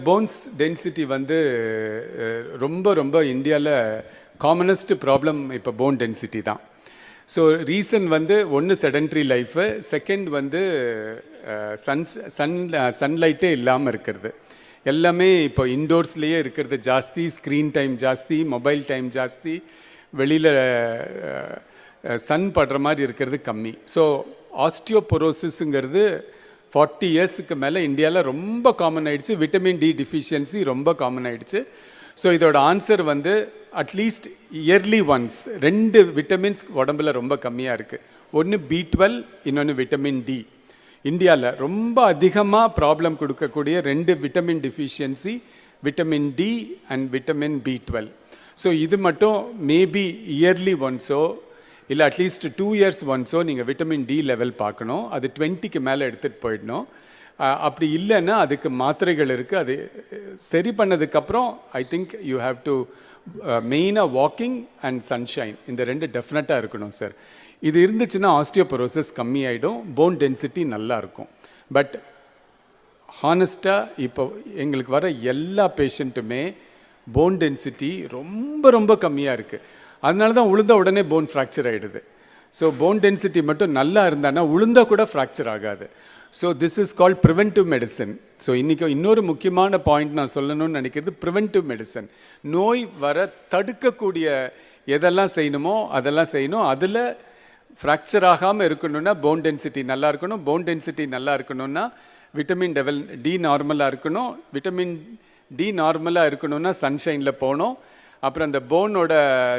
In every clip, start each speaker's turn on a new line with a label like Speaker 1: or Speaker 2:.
Speaker 1: Bones density வந்து ரொம்ப ரொம்ப இந்தியாவில் காமனஸ்ட் ப்ராப்ளம் இப்போ போன் டென்சிட்டி தான். ஸோ ரீசன் வந்து ஒன்று செடன்ட்ரி லைஃபு, செகண்ட் வந்து சன்லைட்டே இல்லாமல் இருக்கிறது. எல்லாமே இப்போ இன்டோர்ஸ்லேயே இருக்கிறது ஜாஸ்தி, ஸ்க்ரீன் டைம் ஜாஸ்தி, மொபைல் டைம் ஜாஸ்தி, வெளியில் சன் படுற மாதிரி இருக்கிறது கம்மி. ஸோ ஆஸ்டியோபொரோசிஸுங்கிறது 40 இயர்ஸுக்கு மேலே இந்தியாவில் ரொம்ப காமன் ஆகிடுச்சு. விட்டமின் டி டிஃபிஷியன்சி ரொம்ப காமன் ஆகிடுச்சு. ஸோ இதோட ஆன்சர் வந்து அட்லீஸ்ட் இயர்லி ஒன்ஸ் 2 விட்டமின்ஸ் உடம்புல ரொம்ப கம்மியாக இருக்குது. ஒன்று B12, இன்னொன்று விட்டமின் டி. இந்தியாவில் ரொம்ப அதிகமாக ப்ராப்ளம் கொடுக்கக்கூடிய 2 vitamin deficiency, vitamin D and vitamin B12. So இது மட்டும் மேபி இயர்லி ஒன்ஸோ இல்லை அட்லீஸ்ட் 2 இயர்ஸ் ஒன்ஸோ நீங்கள் விட்டமின் டி லெவல் பார்க்கணும். அது 20க்கு மேலே எடுத்துகிட்டு போயிடணும். அப்படி இல்லைன்னா அதுக்கு மாத்திரைகள் இருக்குது. அது சரி பண்ணதுக்கப்புறம் I think you have to மெயினாக வாக்கிங் அண்ட் சன்ஷைன், இந்த 2 டெஃபினட்டாக இருக்கணும் சார். இது இருந்துச்சுன்னா ஆஸ்டியோபொரோசிஸ் கம்மியாயிடும், போன் டென்சிட்டி நல்லாயிருக்கும். பட் ஹானஸ்ட்டாக இப்போ எங்களுக்கு வர எல்லா பேஷண்ட்டுமே போன் டென்சிட்டி ரொம்ப ரொம்ப கம்மியாக இருக்குது. அதனால தான் உளுந்த உடனே போன் ஃப்ராக்சர் ஆகிடுது. ஸோ போன் டென்சிட்டி மட்டும் நல்லா இருந்தானா உளுந்தா கூட ஃப்ராக்சர் ஆகாது. So this is called preventive medicine. So இன்றைக்கி இன்னொரு முக்கியமான பாயிண்ட் நான் சொல்லணும்னு நினைக்கிறது ப்ரிவென்டிவ் மெடிசன். நோய் வர தடுக்கக்கூடிய எதெல்லாம் செய்யணுமோ அதெல்லாம் செய்யணும். அதில் ஃப்ராக்சர் ஆகாமல் இருக்கணும்னா போன் டென்சிட்டி நல்லா இருக்கணும். போன் டென்சிட்டி நல்லா இருக்கணும்னா விட்டமின் டி நார்மலாக இருக்கணும். விட்டமின் டி நார்மலாக இருக்கணும்னா சன்ஷைனில் போகணும். அப்புறம் அந்த போனோட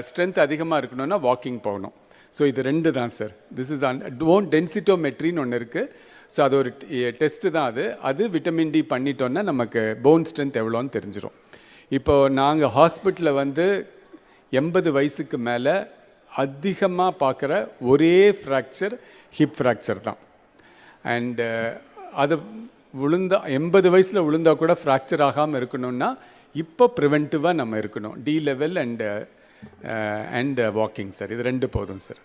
Speaker 1: ஸ்ட்ரென்த் அதிகமாக இருக்கணும்னா வாக்கிங் போகணும். ஸோ இது 2 தான் சார். திஸ் இஸ் போன் டென்சிட்டோமெட்ரின்னு ஒன்று இருக்குது. ஸோ அது ஒரு டெஸ்ட்டு தான். அது விட்டமின் டி பண்ணிட்டோன்னா நமக்கு போன் ஸ்ட்ரென்த் எவ்வளோன்னு தெரிஞ்சிடும். இப்போது நாங்கள் ஹாஸ்பிட்டலில் வந்து 80 வயசுக்கு மேலே அதிகமாக பார்க்குற ஒரே ஃப்ராக்சர் ஹிப் ஃப்ராக்சர் தான். அண்டு அது 80 வயசில் விழுந்தா கூட ஃப்ராக்சர் ஆகாமல் இருக்கணும்னா இப்போ ப்ரிவென்டிவாக நம்ம இருக்கணும். D level and walking sir. இது 2 போதும் சார்.